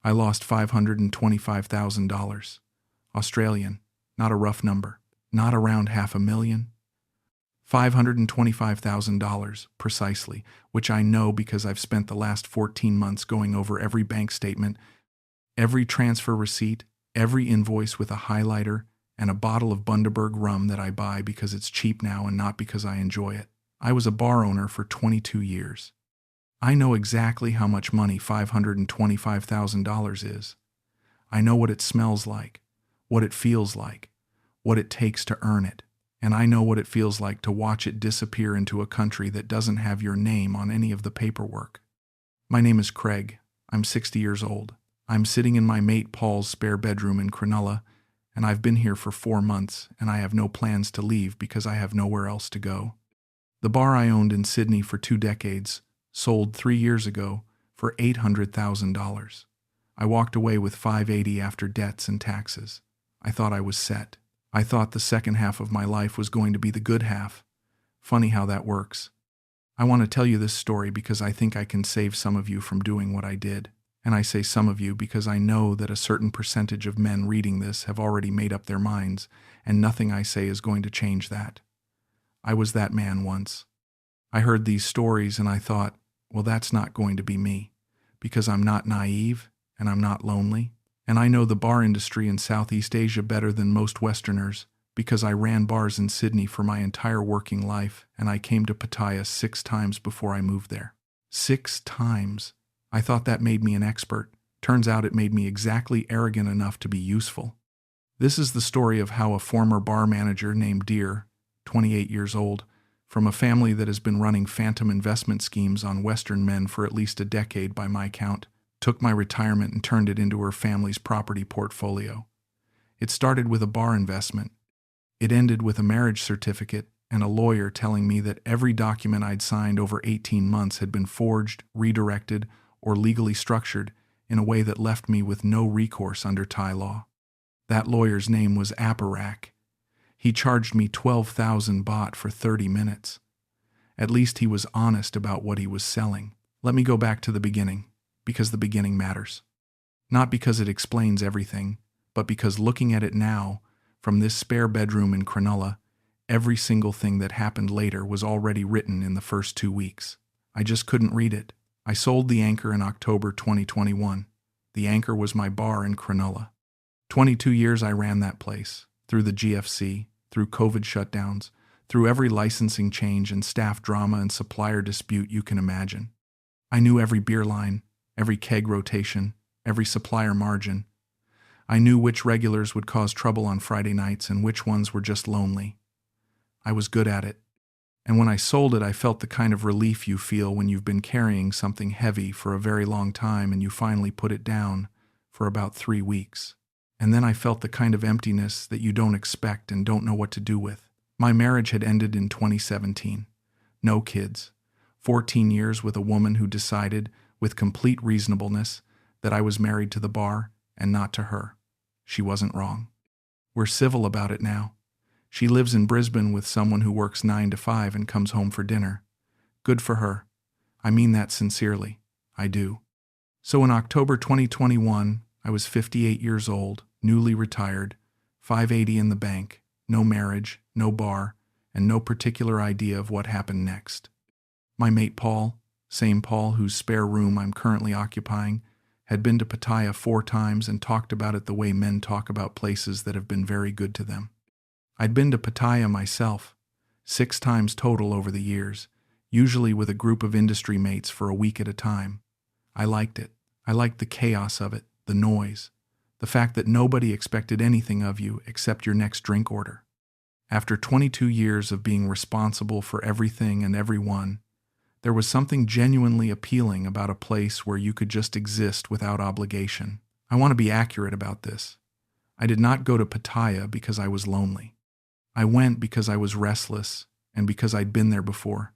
I lost $525,000. Australian, not a rough number, not around $500,000. $525,000 precisely, which I know because I've spent the last 14 months going over every bank statement, every transfer receipt, every invoice with a highlighter, and a bottle of Bundaberg rum that I buy because it's cheap now and not because I enjoy it. I was a bar owner for 22 years. I know exactly how much money $525,000 is. I know what it smells like, what it feels like, what it takes to earn it. And I know what it feels like to watch it disappear into a country that doesn't have your name on any of the paperwork. My name is Craig. I'm 60 years old. I'm sitting in my mate Paul's spare bedroom in Cronulla, and I've been here for 4 months, and I have no plans to leave because I have nowhere else to go. The bar I owned in Sydney for 2 decades sold 3 years ago for $800,000. I walked away with $580,000 after debts and taxes. I thought I was set. I thought the second half of my life was going to be the good half. Funny how that works. I want to tell you this story because I think I can save some of you from doing what I did. And I say some of you because I know that a certain percentage of men reading this have already made up their minds, and nothing I say is going to change that. I was that man once. I heard these stories and I thought, well, that's not going to be me, because I'm not naive and I'm not lonely. And I know the bar industry in Southeast Asia better than most Westerners because I ran bars in Sydney for my entire working life, and I came to Pattaya 6 times before I moved there. 6 times. I thought that made me an expert. Turns out it made me exactly arrogant enough to be useful. This is the story of how a former bar manager named Deer, 28 years old, from a family that has been running phantom investment schemes on Western men for at least a decade by my count, took my retirement and turned it into her family's property portfolio. It started with a bar investment. It ended with a marriage certificate and a lawyer telling me that every document I'd signed over 18 months had been forged, redirected, or legally structured in a way that left me with no recourse under Thai law. That lawyer's name was Aparak. He charged me 12,000 baht for 30 minutes. At least he was honest about what he was selling. Let me go back to the beginning, because the beginning matters. Not because it explains everything, but because looking at it now, from this spare bedroom in Cronulla, every single thing that happened later was already written in the first 2 weeks. I just couldn't read it. I sold the Anchor in October 2021. The Anchor was my bar in Cronulla. 22 years I ran that place, through the GFC, through COVID shutdowns, through every licensing change and staff drama and supplier dispute you can imagine. I knew every beer line, every keg rotation, every supplier margin. I knew which regulars would cause trouble on Friday nights and which ones were just lonely. I was good at it. And when I sold it, I felt the kind of relief you feel when you've been carrying something heavy for a very long time and you finally put it down for about 3 weeks. And then I felt the kind of emptiness that you don't expect and don't know what to do with. My marriage had ended in 2017. No kids. 14 years with a woman who decided, with complete reasonableness, that I was married to the bar and not to her. She wasn't wrong. We're civil about it now. She lives in Brisbane with someone who works 9 to 5 and comes home for dinner. Good for her. I mean that sincerely. I do. So in October 2021, I was 58 years old, newly retired, $580 in the bank, no marriage, no bar, and no particular idea of what happened next. My mate Paul, same Paul whose spare room I'm currently occupying, had been to Pattaya 4 times and talked about it the way men talk about places that have been very good to them. I'd been to Pattaya myself, 6 times total over the years, usually with a group of industry mates for a week at a time. I liked it. I liked the chaos of it, the noise, the fact that nobody expected anything of you except your next drink order. After 22 years of being responsible for everything and everyone, there was something genuinely appealing about a place where you could just exist without obligation. I want to be accurate about this. I did not go to Pattaya because I was lonely. I went because I was restless and because I'd been there before.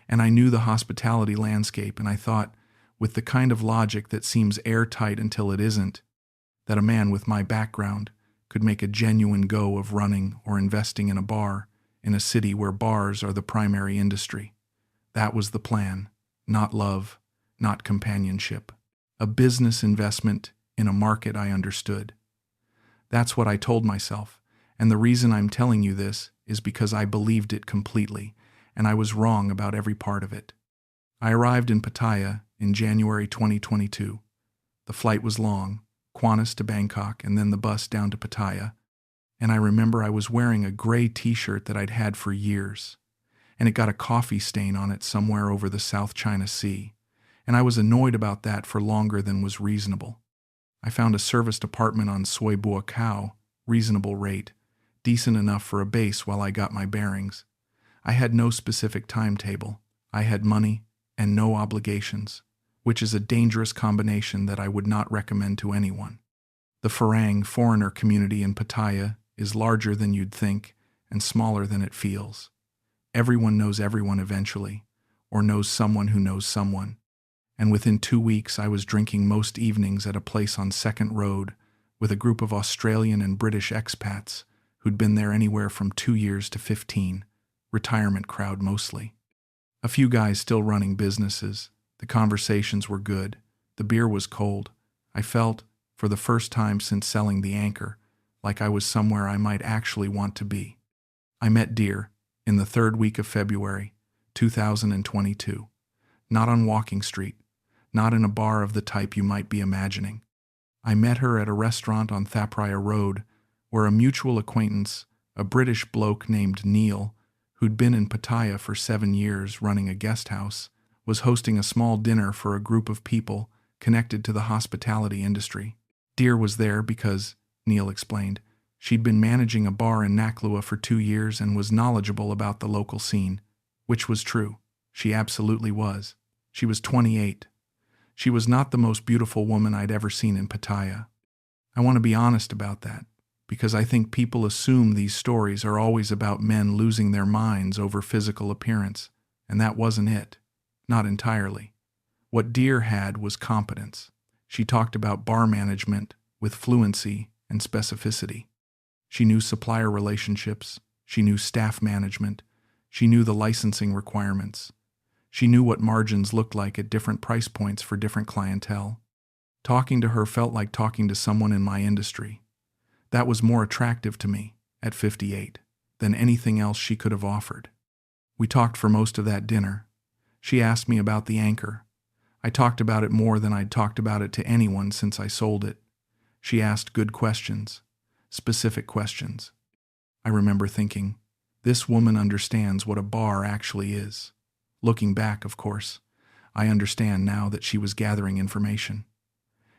And I knew the hospitality landscape, and I thought, with the kind of logic that seems airtight until it isn't, that a man with my background could make a genuine go of running or investing in a bar in a city where bars are the primary industry. That was the plan, not love, not companionship. A business investment in a market I understood. That's what I told myself, and the reason I'm telling you this is because I believed it completely, and I was wrong about every part of it. I arrived in Pattaya in January 2022. The flight was long, Qantas to Bangkok and then the bus down to Pattaya, and I remember I was wearing a gray t-shirt that I'd had for years, and it got a coffee stain on it somewhere over the South China Sea, and I was annoyed about that for longer than was reasonable. I found a serviced apartment on Soi Bua Khao, reasonable rate, decent enough for a base while I got my bearings. I had no specific timetable. I had money and no obligations, which is a dangerous combination that I would not recommend to anyone. The farang foreigner community in Pattaya is larger than you'd think and smaller than it feels. Everyone knows everyone eventually, or knows someone who knows someone. And within 2 weeks I was drinking most evenings at a place on Second Road with a group of Australian and British expats who'd been there anywhere from 2 years to 15, retirement crowd mostly. A few guys still running businesses. The conversations were good. The beer was cold. I felt, for the first time since selling the anchor, like I was somewhere I might actually want to be. I met Deer in the 3rd week of February, 2022. Not on Walking Street, not in a bar of the type you might be imagining. I met her at a restaurant on Thappraya Road, where a mutual acquaintance, a British bloke named Neil, who'd been in Pattaya for 7 years running a guest house, was hosting a small dinner for a group of people connected to the hospitality industry. Deer was there because, Neil explained, she'd been managing a bar in Naklua for 2 years and was knowledgeable about the local scene, which was true. She absolutely was. She was 28. She was not the most beautiful woman I'd ever seen in Pattaya. I want to be honest about that, because I think people assume these stories are always about men losing their minds over physical appearance, and that wasn't it. Not entirely. What Deer had was competence. She talked about bar management with fluency and specificity. She knew supplier relationships. She knew staff management. She knew the licensing requirements. She knew what margins looked like at different price points for different clientele. Talking to her felt like talking to someone in my industry. That was more attractive to me, at 58, than anything else she could have offered. We talked for most of that dinner. She asked me about the anchor. I talked about it more than I'd talked about it to anyone since I sold it. She asked good questions, specific questions. I remember thinking, this woman understands what a bar actually is. Looking back, of course, I understand now that she was gathering information.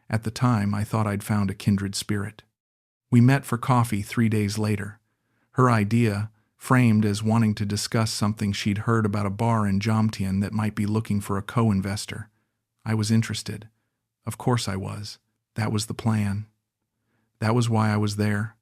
At the time, I thought I'd found a kindred spirit. We met for coffee 3 days later. Her idea, framed as wanting to discuss something she'd heard about a bar in Jomtien that might be looking for a co-investor. I was interested. Of course I was. That was the plan. That was why I was there.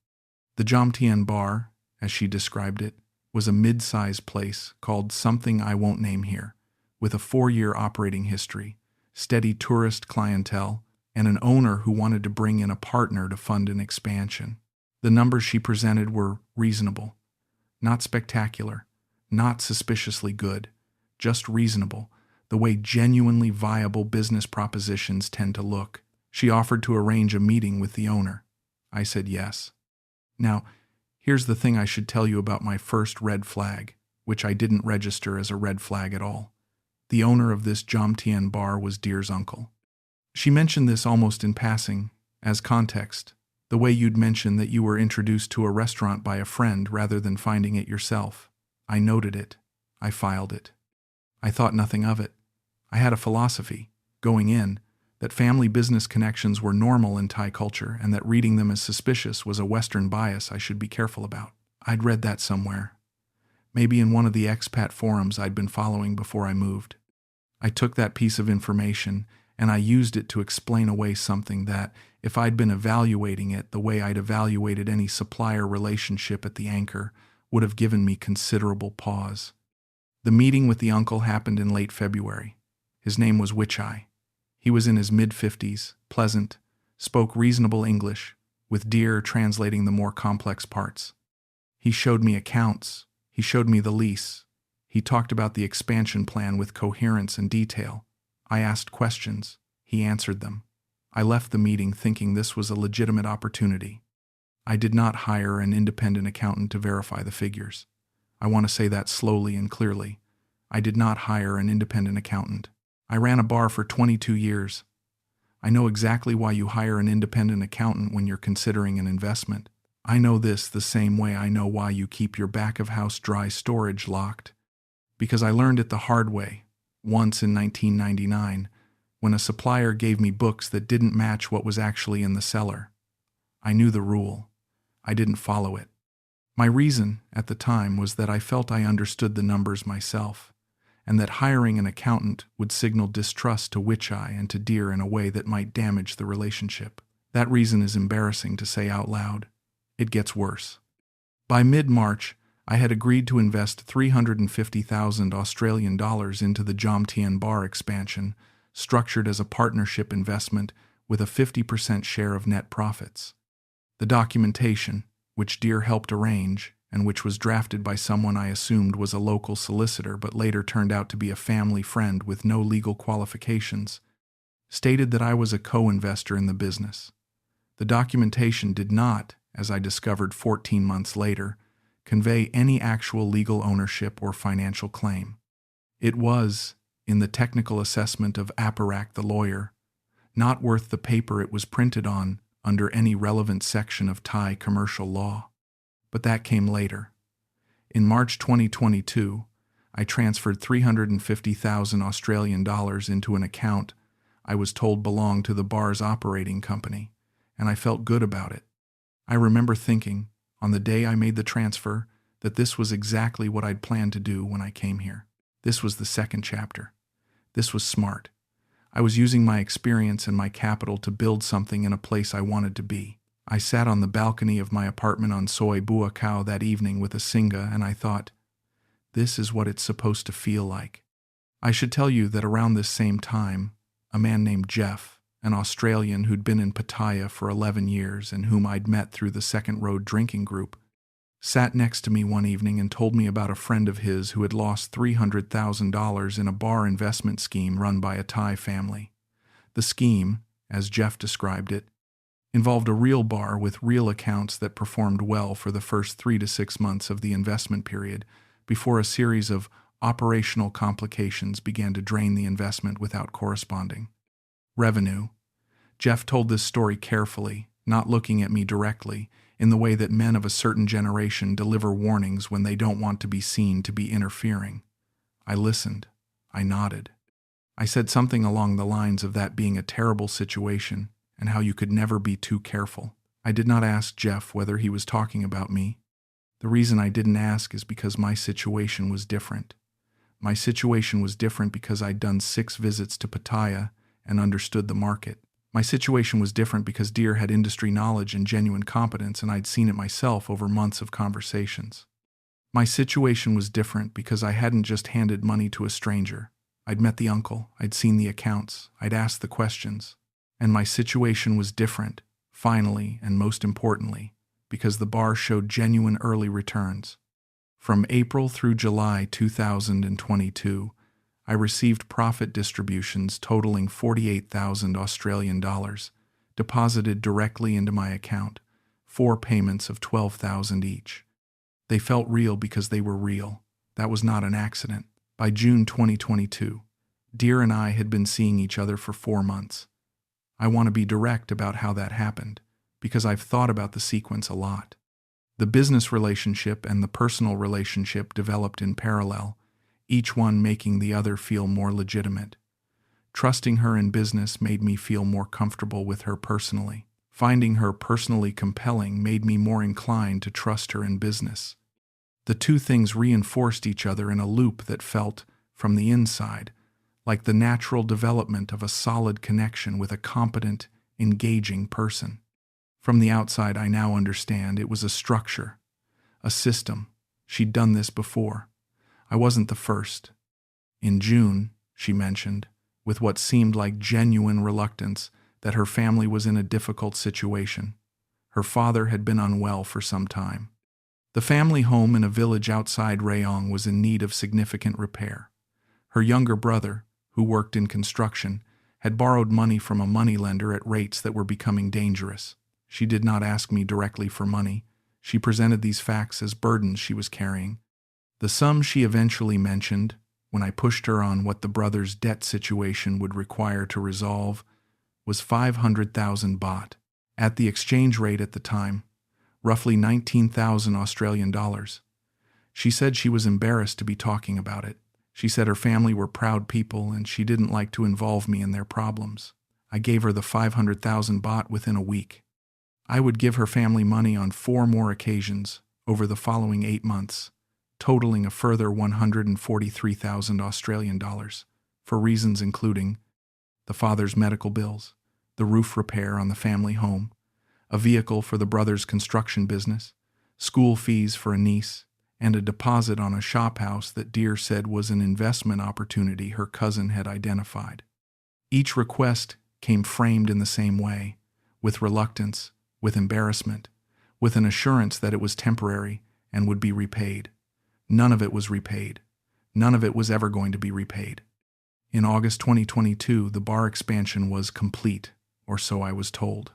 The Jomtien bar, as she described it, was a mid-sized place called something I won't name here, with a 4-year operating history, steady tourist clientele, and an owner who wanted to bring in a partner to fund an expansion. The numbers she presented were reasonable. Not spectacular, not suspiciously good, just reasonable, the way genuinely viable business propositions tend to look. She offered to arrange a meeting with the owner. I said yes. Now, here's the thing I should tell you about my first red flag, which I didn't register as a red flag at all. The owner of this Jomtien bar was Deer's uncle. She mentioned this almost in passing, as context, the way you'd mention that you were introduced to a restaurant by a friend rather than finding it yourself. I noted it. I filed it. I thought nothing of it. I had a philosophy, going in, that family business connections were normal in Thai culture and that reading them as suspicious was a Western bias I should be careful about. I'd read that somewhere. Maybe in one of the expat forums I'd been following before I moved. I took that piece of information and I used it to explain away something that, if I'd been evaluating it the way I'd evaluated any supplier relationship at the anchor, would have given me considerable pause. The meeting with the uncle happened in late February. His name was Wichai. He was in his mid-50s, pleasant, spoke reasonable English, with Deer translating the more complex parts. He showed me accounts. He showed me the lease. He talked about the expansion plan with coherence and detail. I asked questions. He answered them. I left the meeting thinking this was a legitimate opportunity. I did not hire an independent accountant to verify the figures. I want to say that slowly and clearly. I did not hire an independent accountant. I ran a bar for 22 years. I know exactly why you hire an independent accountant when you're considering an investment. I know this the same way I know why you keep your back-of-house dry storage locked. Because I learned it the hard way, once in 1999, when a supplier gave me books that didn't match what was actually in the cellar. I knew the rule. I didn't follow it. My reason, at the time, was that I felt I understood the numbers myself, and that hiring an accountant would signal distrust to Witch-Eye and to Deer in a way that might damage the relationship. That reason is embarrassing to say out loud. It gets worse. By mid-March, I had agreed to invest 350,000 Australian dollars into the Jomtien bar expansion, structured as a partnership investment with a 50% share of net profits. The documentation, which Deer helped arrange, and which was drafted by someone I assumed was a local solicitor but later turned out to be a family friend with no legal qualifications, stated that I was a co-investor in the business. The documentation did not, as I discovered 14 months later, convey any actual legal ownership or financial claim. It was, in the technical assessment of Aparak the lawyer, not worth the paper it was printed on under any relevant section of Thai commercial law. But that came later. In March 2022, I transferred 350,000 Australian dollars into an account I was told belonged to the bar's operating company, and I felt good about it. I remember thinking, on the day I made the transfer, that this was exactly what I'd planned to do when I came here. This was the second chapter. This was smart. I was using my experience and my capital to build something in a place I wanted to be. I sat on the balcony of my apartment on Soi Buakau that evening with a singa, and I thought, this is what it's supposed to feel like. I should tell you that around this same time, a man named Jeff, an Australian who'd been in Pattaya for 11 years and whom I'd met through the Second Road drinking group, sat next to me one evening and told me about a friend of his who had lost $300,000 in a bar investment scheme run by a Thai family. The scheme, as Jeff described it, involved a real bar with real accounts that performed well for the first 3 to 6 months of the investment period before a series of operational complications began to drain the investment without corresponding revenue. Jeff told this story carefully, not looking at me directly, in the way that men of a certain generation deliver warnings when they don't want to be seen to be interfering. I listened. I nodded. I said something along the lines of that being a terrible situation and how you could never be too careful. I did not ask Jeff whether he was talking about me. The reason I didn't ask is because my situation was different. My situation was different because I'd done 6 visits to Pattaya and understood the market. My situation was different because Deer had industry knowledge and genuine competence, and I'd seen it myself over months of conversations. My situation was different because I hadn't just handed money to a stranger. I'd met the uncle, I'd seen the accounts, I'd asked the questions. And my situation was different, finally and most importantly, because the bar showed genuine early returns. From April through July 2022, I received profit distributions totaling 48,000 Australian dollars, deposited directly into my account, 4 payments of 12,000 each. They felt real because they were real. That was not an accident. By June 2022, Deer and I had been seeing each other for 4 months. I want to be direct about how that happened, because I've thought about the sequence a lot. The business relationship and the personal relationship developed in parallel, each one making the other feel more legitimate. Trusting her in business made me feel more comfortable with her personally. Finding her personally compelling made me more inclined to trust her in business. The two things reinforced each other in a loop that felt, from the inside, like the natural development of a solid connection with a competent, engaging person. From the outside, I now understand it was a structure, a system. She'd done this before. I wasn't the first. In June, she mentioned, with what seemed like genuine reluctance, that her family was in a difficult situation. Her father had been unwell for some time. The family home in a village outside Rayong was in need of significant repair. Her younger brother, who worked in construction, had borrowed money from a moneylender at rates that were becoming dangerous. She did not ask me directly for money. She presented these facts as burdens she was carrying. The sum she eventually mentioned, when I pushed her on what the brothers' debt situation would require to resolve, was 500,000 baht. At the exchange rate at the time, roughly 19,000 Australian dollars. She said she was embarrassed to be talking about it. She said her family were proud people and she didn't like to involve me in their problems. I gave her the 500,000 baht within a week. I would give her family money on 4 more occasions over the following 8 months, totaling a further 143,000 Australian dollars, for reasons including the father's medical bills, the roof repair on the family home, a vehicle for the brother's construction business, school fees for a niece, and a deposit on a shop house that Deer said was an investment opportunity her cousin had identified. Each request came framed in the same way, with reluctance, with embarrassment, with an assurance that it was temporary and would be repaid. None of it was repaid. None of it was ever going to be repaid. In August 2022, the bar expansion was complete, or so I was told.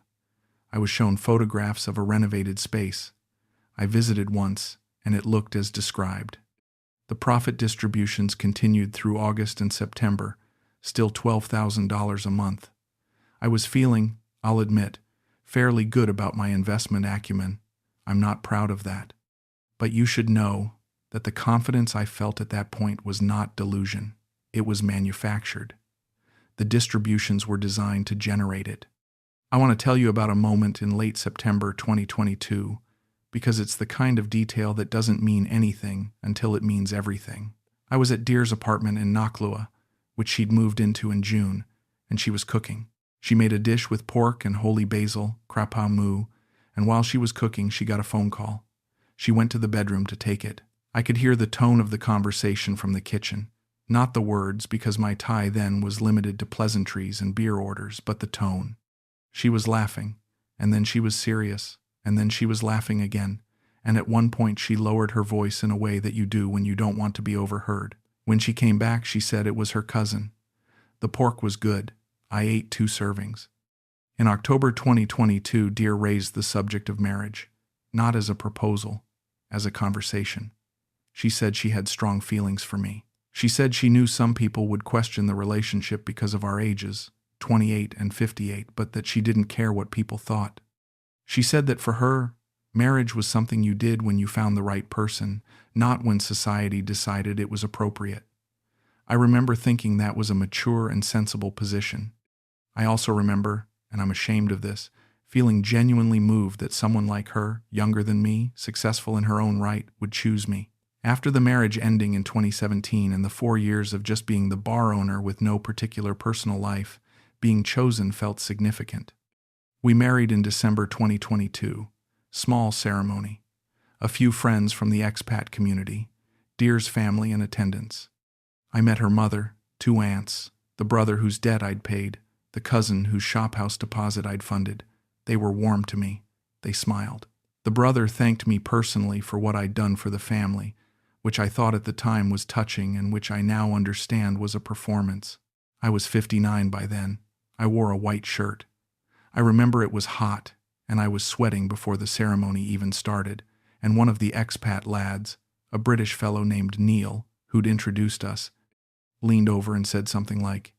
I was shown photographs of a renovated space. I visited once, and it looked as described. The profit distributions continued through August and September, still $12,000 a month. I was feeling, I'll admit, fairly good about my investment acumen. I'm not proud of that. But you should know that the confidence I felt at that point was not delusion. It was manufactured. The distributions were designed to generate it. I want to tell you about a moment in late September 2022 because it's the kind of detail that doesn't mean anything until it means everything. I was at Deer's apartment in Cronulla, which she'd moved into in June, and she was cooking. She made a dish with pork and holy basil, krapau mu, and while she was cooking, she got a phone call. She went to the bedroom to take it. I could hear the tone of the conversation from the kitchen. Not the words, because my Thai then was limited to pleasantries and beer orders, but the tone. She was laughing, and then she was serious, and then she was laughing again, and at one point she lowered her voice in a way that you do when you don't want to be overheard. When she came back, she said it was her cousin. The pork was good. I ate 2 servings. In October 2022, Deer raised the subject of marriage, not as a proposal, as a conversation. She said she had strong feelings for me. She said she knew some people would question the relationship because of our ages, 28 and 58, but that she didn't care what people thought. She said that for her, marriage was something you did when you found the right person, not when society decided it was appropriate. I remember thinking that was a mature and sensible position. I also remember, and I'm ashamed of this, feeling genuinely moved that someone like her, younger than me, successful in her own right, would choose me. After the marriage ending in 2017 and the 4 years of just being the bar owner with no particular personal life, being chosen felt significant. We married in December 2022. Small ceremony. A few friends from the expat community, Deer's family in attendance. I met her mother, 2 aunts, the brother whose debt I'd paid, the cousin whose shophouse deposit I'd funded. They were warm to me. They smiled. The brother thanked me personally for what I'd done for the family, which I thought at the time was touching and which I now understand was a performance. I was 59 by then. I wore a white shirt. I remember it was hot, and I was sweating before the ceremony even started, and one of the expat lads, a British fellow named Neil, who'd introduced us, leaned over and said something like,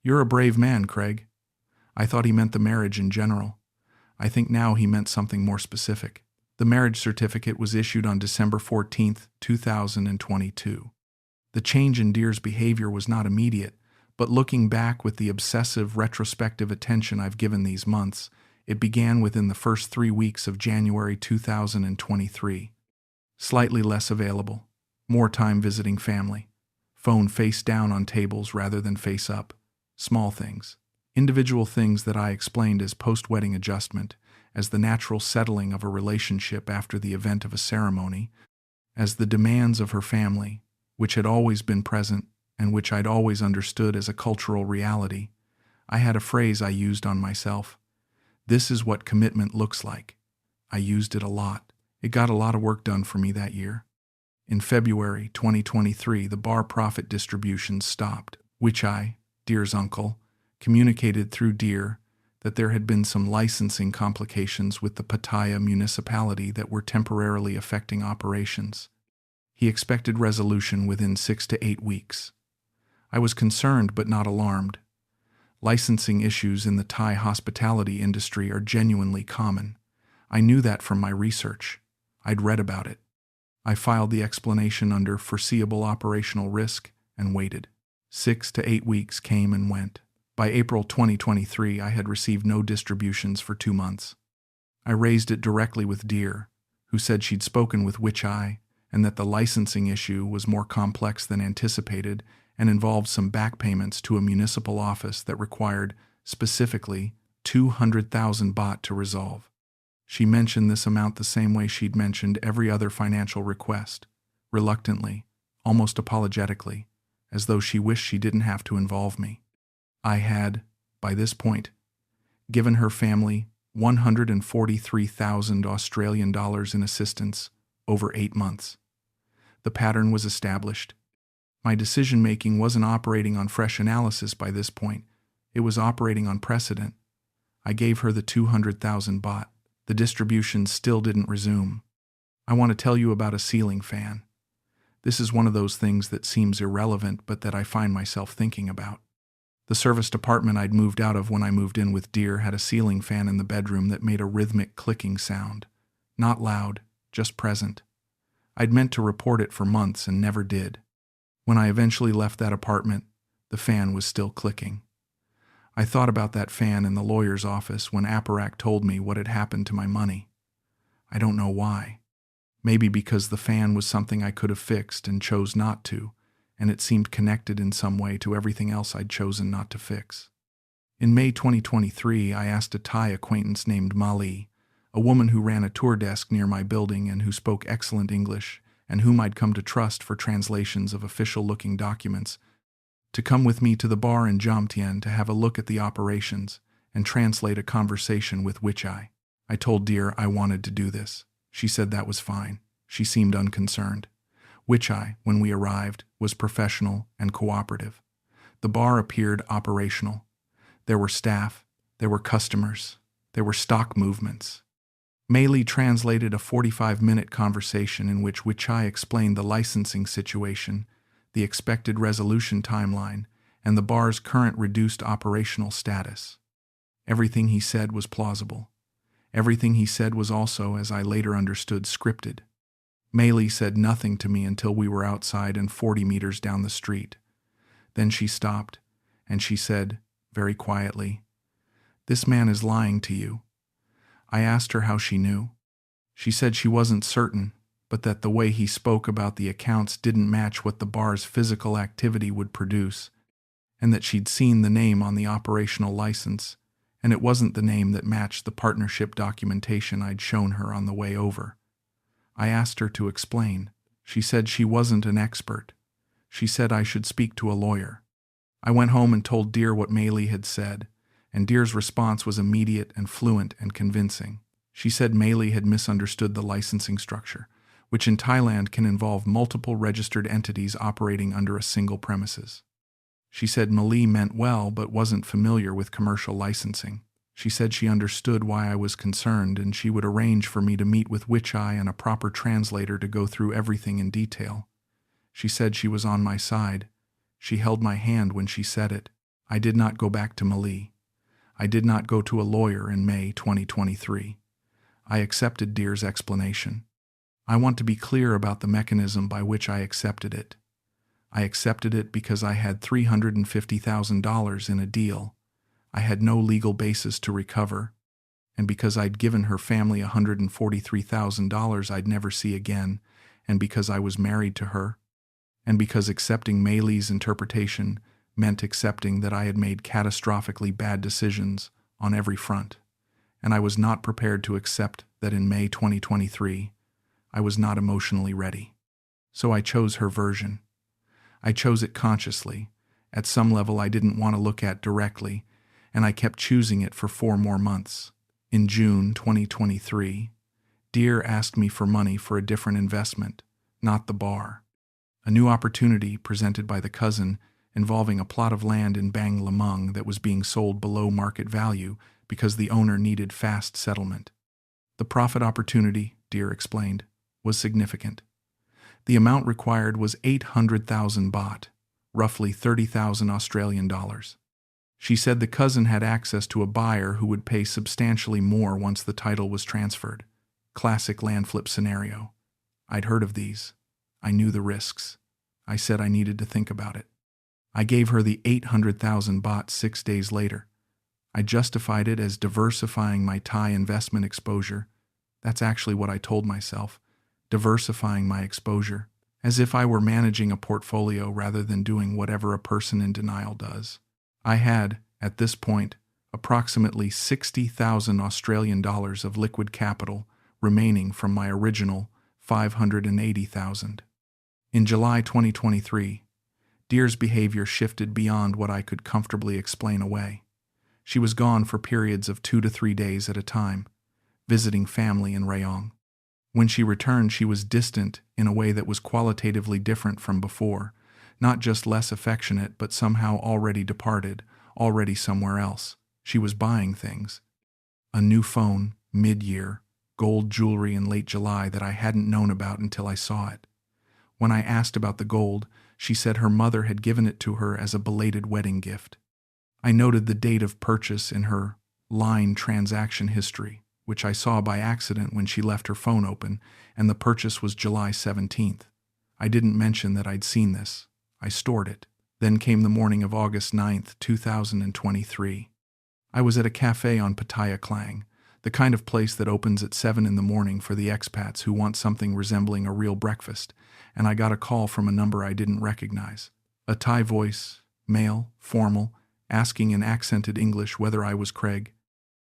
"You're a brave man, Craig." I thought he meant the marriage in general. I think now he meant something more specific. The marriage certificate was issued on December 14, 2022. The change in Deer's behavior was not immediate, but looking back with the obsessive retrospective attention I've given these months, it began within the first 3 weeks of January 2023. Slightly less available, more time visiting family, phone face down on tables rather than face up, small things. Individual things that I explained as post-wedding adjustment, as the natural settling of a relationship after the event of a ceremony, as the demands of her family, which had always been present and which I'd always understood as a cultural reality. I had a phrase I used on myself. This is what commitment looks like. I used it a lot. It got a lot of work done for me that year. In February 2023, the bar profit distributions stopped, which I, Deer's uncle, communicated through Deer that there had been some licensing complications with the Pattaya municipality that were temporarily affecting operations. He expected resolution within 6 to 8 weeks. I was concerned but not alarmed. Licensing issues in the Thai hospitality industry are genuinely common. I knew that from my research. I'd read about it. I filed the explanation under foreseeable operational risk and waited. 6 to 8 weeks came and went. By April 2023, I had received no distributions for 2 months. I raised it directly with Deer, who said she'd spoken with Witch Eye and that the licensing issue was more complex than anticipated and involved some back payments to a municipal office that required, specifically, 200,000 baht to resolve. She mentioned this amount the same way she'd mentioned every other financial request, reluctantly, almost apologetically, as though she wished she didn't have to involve me. I had, by this point, given her family 143,000 Australian dollars in assistance over 8 months. The pattern was established. My decision-making wasn't operating on fresh analysis by this point. It was operating on precedent. I gave her the 200,000 baht. The distribution still didn't resume. I want to tell you about a ceiling fan. This is one of those things that seems irrelevant but that I find myself thinking about. The service department I'd moved out of when I moved in with Deer had a ceiling fan in the bedroom that made a rhythmic clicking sound. Not loud, just present. I'd meant to report it for months and never did. When I eventually left that apartment, the fan was still clicking. I thought about that fan in the lawyer's office when Aparak told me what had happened to my money. I don't know why. Maybe because the fan was something I could have fixed and chose not to, and it seemed connected in some way to everything else I'd chosen not to fix. In May 2023, I asked a Thai acquaintance named Mali, a woman who ran a tour desk near my building and who spoke excellent English, and whom I'd come to trust for translations of official-looking documents, to come with me to the bar in Jomtien to have a look at the operations and translate a conversation with Witch Eye. I told Deer I wanted to do this. She said that was fine. She seemed unconcerned. Witch Eye, when we arrived, was professional and cooperative. The bar appeared operational. There were staff, there were customers, there were stock movements. Meili translated a 45-minute conversation in which Witch Eye explained the licensing situation, the expected resolution timeline, and the bar's current reduced operational status. Everything he said was plausible. Everything he said was also, as I later understood, scripted. Meili said nothing to me until we were outside and 40 meters down the street. Then she stopped, and she said, very quietly, "This man is lying to you." I asked her how she knew. She said she wasn't certain, but that the way he spoke about the accounts didn't match what the bar's physical activity would produce, and that she'd seen the name on the operational license, and it wasn't the name that matched the partnership documentation I'd shown her on the way over. I asked her to explain. She said she wasn't an expert. She said I should speak to a lawyer. I went home and told Deer what Meili had said, and Deer's response was immediate and fluent and convincing. She said Meili had misunderstood the licensing structure, which in Thailand can involve multiple registered entities operating under a single premises. She said Meili meant well but wasn't familiar with commercial licensing. She said she understood why I was concerned and she would arrange for me to meet with Witch Eye and a proper translator to go through everything in detail. She said she was on my side. She held my hand when she said it. I did not go back to Meili. I did not go to a lawyer in May 2023. I accepted Deer's explanation. I want to be clear about the mechanism by which I accepted it. I accepted it because I had $350,000 in a deal. I had no legal basis to recover, and because I'd given her family $143,000 I'd never see again, and because I was married to her, and because accepting Meili's interpretation meant accepting that I had made catastrophically bad decisions on every front, and I was not prepared to accept that in May 2023 I was not emotionally ready. So I chose her version. I chose it consciously. At some level I didn't want to look at directly, and I kept choosing it for 4 more months. In June 2023, Deer asked me for money for a different investment, not the bar. A new opportunity presented by the cousin involving a plot of land in Bang Lamung that was being sold below market value because the owner needed fast settlement. The profit opportunity, Deer explained, was significant. The amount required was 800,000 baht, roughly 30,000 Australian dollars. She said the cousin had access to a buyer who would pay substantially more once the title was transferred. Classic land flip scenario. I'd heard of these. I knew the risks. I said I needed to think about it. I gave her the 800,000 baht 6 days later. I justified it as diversifying my Thai investment exposure. That's actually what I told myself, diversifying my exposure, as if I were managing a portfolio rather than doing whatever a person in denial does. I had, at this point, approximately 60,000 Australian dollars of liquid capital remaining from my original 580,000. In July 2023, Deer's behavior shifted beyond what I could comfortably explain away. She was gone for periods of 2 to 3 days at a time, visiting family in Rayong. When she returned, she was distant in a way that was qualitatively different from before, not just less affectionate, but somehow already departed, already somewhere else. She was buying things. A new phone, mid-year, gold jewelry in late July that I hadn't known about until I saw it. When I asked about the gold, she said her mother had given it to her as a belated wedding gift. I noted the date of purchase in her line transaction history, which I saw by accident when she left her phone open, and the purchase was July 17th. I didn't mention that I'd seen this. I stored it. Then came the morning of August 9th, 2023. I was at a cafe on Pattaya Klang, the kind of place that opens at 7 in the morning for the expats who want something resembling a real breakfast, and I got a call from a number I didn't recognize. A Thai voice, male, formal, asking in accented English whether I was Craig.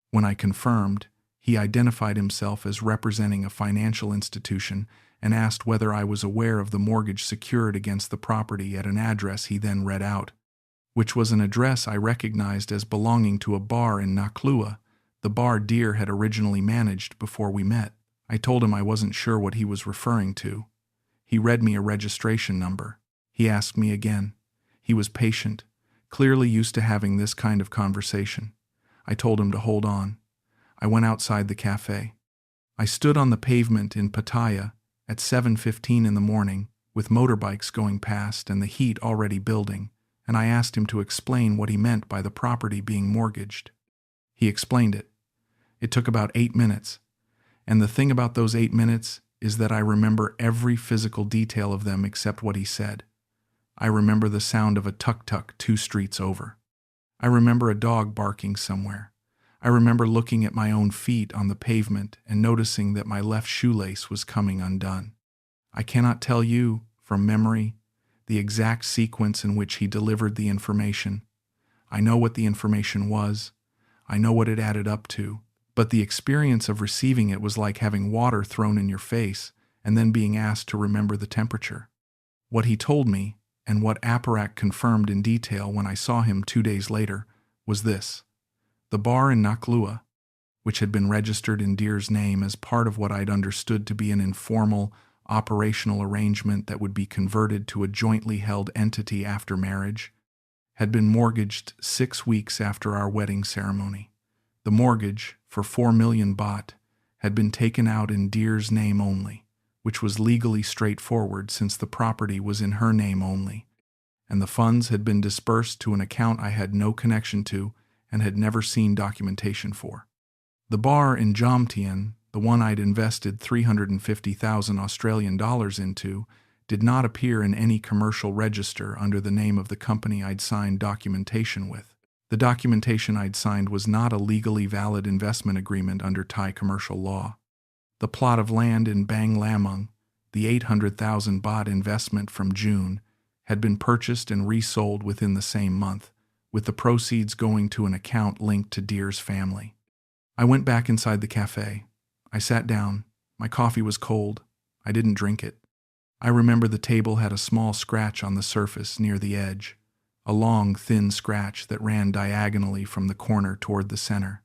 When I confirmed, he identified himself as representing a financial institution and asked whether I was aware of the mortgage secured against the property at an address he then read out, which was an address I recognized as belonging to a bar in Cronulla, the bar Deer had originally managed before we met. I told him I wasn't sure what he was referring to. He read me a registration number. He asked me again. He was patient, clearly used to having this kind of conversation. I told him to hold on. I went outside the cafe. I stood on the pavement in Pattaya at 7:15 in the morning, with motorbikes going past and the heat already building, and I asked him to explain what he meant by the property being mortgaged. He explained it. It took about 8 minutes, and the thing about those 8 minutes is that I remember every physical detail of them except what he said. I remember the sound of a tuk-tuk 2 streets over. I remember a dog barking somewhere. I remember looking at my own feet on the pavement and noticing that my left shoelace was coming undone. I cannot tell you, from memory, the exact sequence in which he delivered the information. I know what the information was. I know what it added up to. But the experience of receiving it was like having water thrown in your face and then being asked to remember the temperature. What he told me, and what Aparak confirmed in detail when I saw him 2 days later, was this. The bar in Cronulla, which had been registered in Deer's name as part of what I'd understood to be an informal, operational arrangement that would be converted to a jointly held entity after marriage, had been mortgaged 6 weeks after our wedding ceremony. The mortgage, for 4 million baht, had been taken out in Deer's name only, which was legally straightforward since the property was in her name only, and the funds had been dispersed to an account I had no connection to and had never seen documentation for. The bar in Jomtien, the one I'd invested 350,000 Australian dollars into, did not appear in any commercial register under the name of the company I'd signed documentation with. The documentation I'd signed was not a legally valid investment agreement under Thai commercial law. The plot of land in Bang Lamung, the 800,000 baht investment from June, had been purchased and resold within the same month, with the proceeds going to an account linked to Deer's family. I went back inside the cafe. I sat down. My coffee was cold. I didn't drink it. I remember the table had a small scratch on the surface near the edge, a long, thin scratch that ran diagonally from the corner toward the center.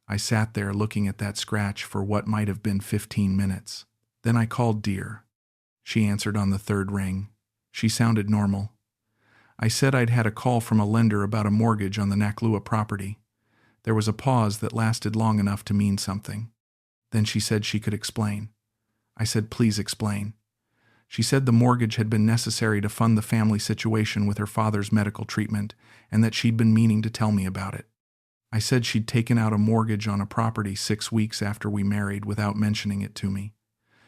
I sat there looking at that scratch for what might have been 15 minutes. Then I called Deer. She answered on the third ring. She sounded normal. I said I'd had a call from a lender about a mortgage on the Cronulla property. There was a pause that lasted long enough to mean something. Then she said she could explain. I said, please explain. She said the mortgage had been necessary to fund the family situation with her father's medical treatment, and that she'd been meaning to tell me about it. I said she'd taken out a mortgage on a property 6 weeks after we married without mentioning it to me.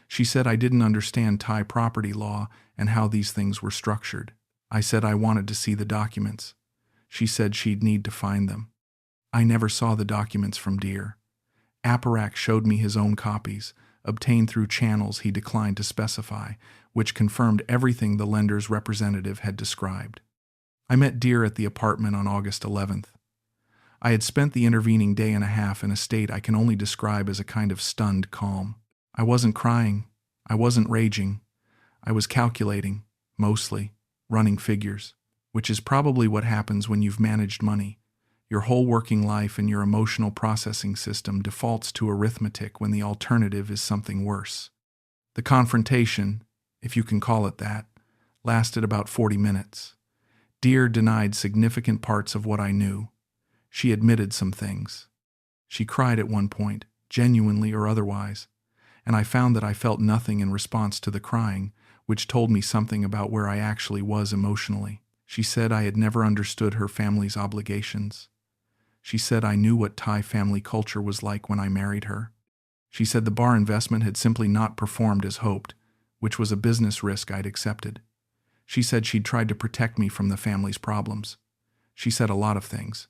She said I didn't understand Thai property law and how these things were structured. I said I wanted to see the documents. She said she'd need to find them. I never saw the documents from Deer. Aparak showed me his own copies, obtained through channels he declined to specify, which confirmed everything the lender's representative had described. I met Deer at the apartment on August 11th. I had spent the intervening day and a half in a state I can only describe as a kind of stunned calm. I wasn't crying. I wasn't raging. I was calculating, mostly, running figures, which is probably what happens when you've managed money. Your whole working life and your emotional processing system defaults to arithmetic when the alternative is something worse. The confrontation, if you can call it that, lasted about 40 minutes. Deer denied significant parts of what I knew. She admitted some things. She cried at one point, genuinely or otherwise, and I found that I felt nothing in response to the crying, which told me something about where I actually was emotionally. She said I had never understood her family's obligations. She said I knew what Thai family culture was like when I married her. She said the bar investment had simply not performed as hoped, which was a business risk I'd accepted. She said she'd tried to protect me from the family's problems. She said a lot of things.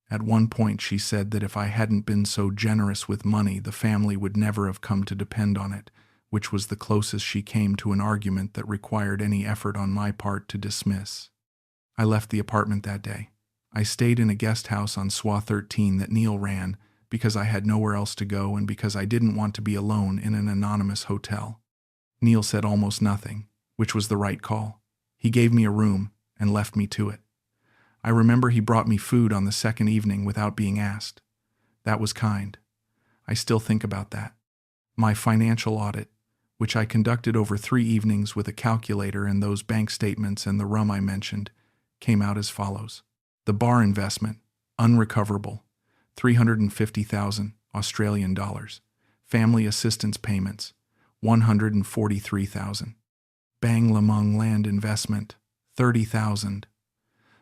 At one point she said that if I hadn't been so generous with money, the family would never have come to depend on it, which was the closest she came to an argument that required any effort on my part to dismiss. I left the apartment that day. I stayed in a guest house on SWA 13 that Neil ran because I had nowhere else to go and because I didn't want to be alone in an anonymous hotel. Neil said almost nothing, which was the right call. He gave me a room and left me to it. I remember he brought me food on the second evening without being asked. That was kind. I still think about that. My financial audit, which I conducted over 3 evenings with a calculator and those bank statements and the rum I mentioned, came out as follows. The bar investment, unrecoverable, 350,000 Australian dollars. Family assistance payments, 143,000. Bang Lamong land investment, 30,000.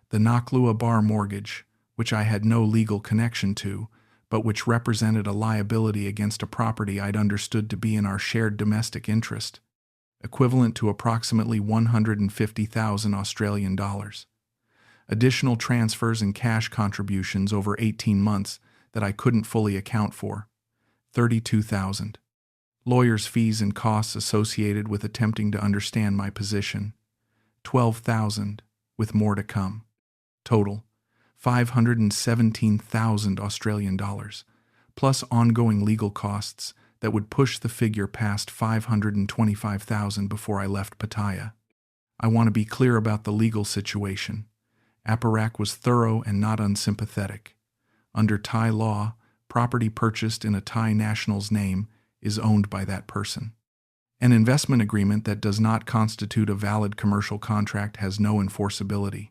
The Cronulla bar mortgage, which I had no legal connection to, but which represented a liability against a property I'd understood to be in our shared domestic interest, equivalent to approximately 150,000 Australian dollars. Additional transfers and cash contributions over 18 months that I couldn't fully account for, 32,000. Lawyers' fees and costs associated with attempting to understand my position, 12,000, with more to come. Total, 517,000 Australian dollars, plus ongoing legal costs that would push the figure past 525,000 before I left Pattaya. I want to be clear about the legal situation. Aparak was thorough and not unsympathetic. Under Thai law, property purchased in a Thai national's name is owned by that person. An investment agreement that does not constitute a valid commercial contract has no enforceability.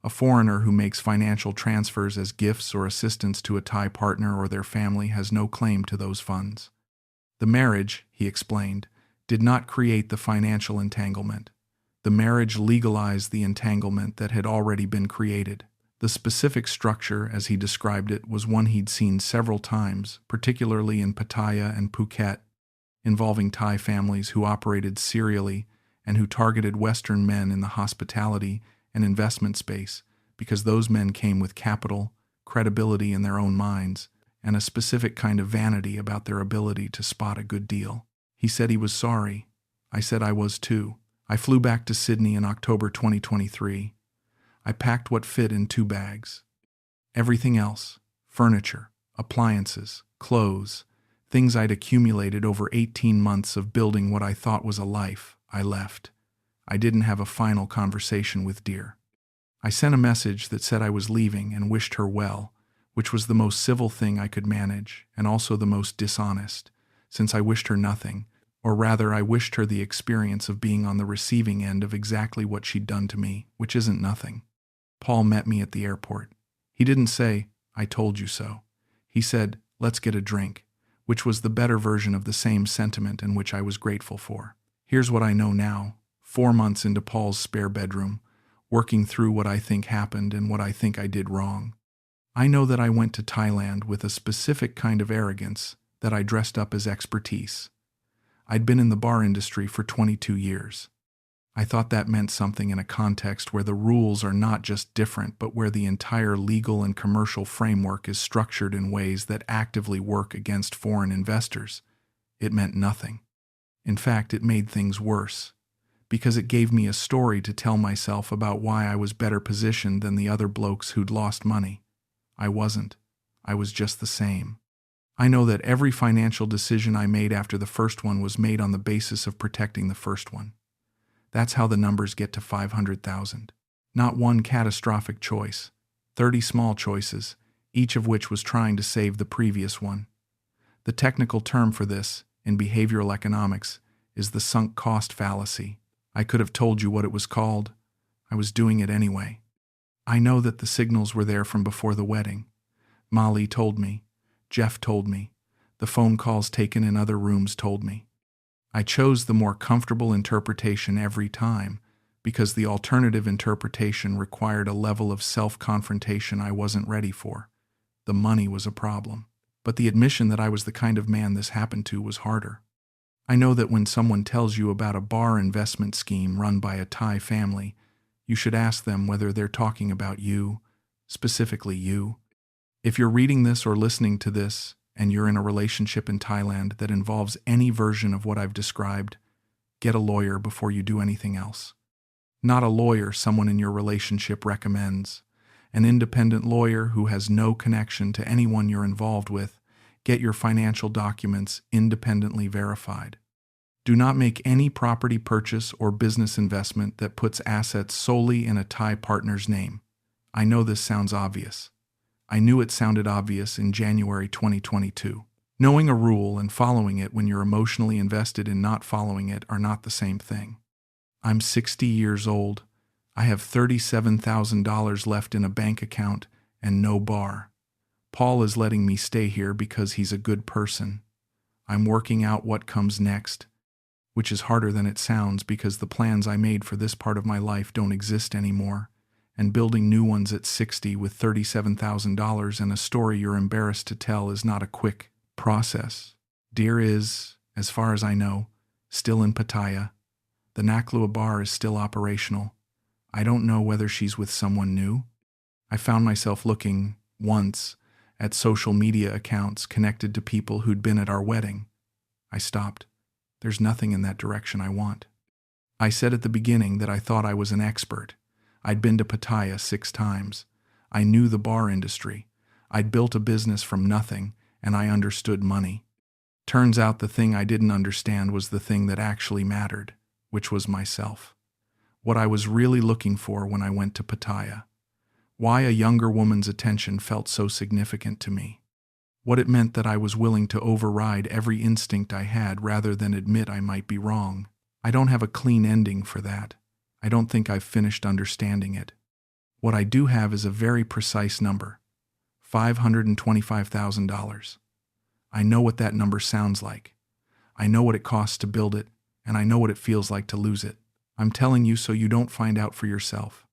A foreigner who makes financial transfers as gifts or assistance to a Thai partner or their family has no claim to those funds. The marriage, he explained, did not create the financial entanglement. The marriage legalized the entanglement that had already been created. The specific structure, as he described it, was one he'd seen several times, particularly in Pattaya and Phuket, involving Thai families who operated serially and who targeted Western men in the hospitality and investment space because those men came with capital, credibility in their own minds, and a specific kind of vanity about their ability to spot a good deal. He said he was sorry. I said I was too. I flew back to Sydney in October 2023. I packed what fit in 2 bags. Everything else, furniture, appliances, clothes, things I'd accumulated over 18 months of building what I thought was a life, I left. I didn't have a final conversation with Deer. I sent a message that said I was leaving and wished her well, which was the most civil thing I could manage and also the most dishonest, since I wished her nothing, or rather I wished her the experience of being on the receiving end of exactly what she'd done to me, which isn't nothing. Paul met me at the airport. He didn't say, "I told you so." He said, "Let's get a drink," which was the better version of the same sentiment and which I was grateful for. Here's what I know now, 4 months into Paul's spare bedroom, working through what I think happened and what I think I did wrong. I know that I went to Thailand with a specific kind of arrogance that I dressed up as expertise. I'd been in the bar industry for 22 years. I thought that meant something in a context where the rules are not just different, but where the entire legal and commercial framework is structured in ways that actively work against foreign investors. It meant nothing. In fact, it made things worse, because it gave me a story to tell myself about why I was better positioned than the other blokes who'd lost money. I wasn't. I was just the same. I know that every financial decision I made after the first one was made on the basis of protecting the first one. That's how the numbers get to 500,000. Not one catastrophic choice, 30 small choices, each of which was trying to save the previous one. The technical term for this, in behavioral economics, is the sunk cost fallacy. I could have told you what it was called. I was doing it anyway. I know that the signals were there from before the wedding. Molly told me. Jeff told me. The phone calls taken in other rooms told me. I chose the more comfortable interpretation every time because the alternative interpretation required a level of self-confrontation I wasn't ready for. The money was a problem. But the admission that I was the kind of man this happened to was harder. I know that when someone tells you about a bar investment scheme run by a Thai family, you should ask them whether they're talking about you, specifically you. If you're reading this or listening to this, and you're in a relationship in Thailand that involves any version of what I've described, get a lawyer before you do anything else. Not a lawyer someone in your relationship recommends. An independent lawyer who has no connection to anyone you're involved with. Get your financial documents independently verified. Do not make any property purchase or business investment that puts assets solely in a Thai partner's name. I know this sounds obvious. I knew it sounded obvious in January 2022. Knowing a rule and following it when you're emotionally invested in not following it are not the same thing. I'm 60 years old. I have $37,000 left in a bank account and no bar. Paul is letting me stay here because he's a good person. I'm working out what comes next, which is harder than it sounds because the plans I made for this part of my life don't exist anymore. And building new ones at 60 with $37,000 and a story you're embarrassed to tell is not a quick process. Deer is, as far as I know, still in Pattaya. The Naklua bar is still operational. I don't know whether she's with someone new. I found myself looking, once, at social media accounts connected to people who'd been at our wedding. I stopped. There's nothing in that direction I want. I said at the beginning that I thought I was an expert. I'd been to Pattaya 6 times. I knew the bar industry. I'd built a business from nothing, and I understood money. Turns out the thing I didn't understand was the thing that actually mattered, which was myself. What I was really looking for when I went to Pattaya. Why a younger woman's attention felt so significant to me. What it meant that I was willing to override every instinct I had rather than admit I might be wrong. I don't have a clean ending for that. I don't think I've finished understanding it. What I do have is a very precise number, $525,000. I know what that number sounds like. I know what it costs to build it, and I know what it feels like to lose it. I'm telling you so you don't find out for yourself.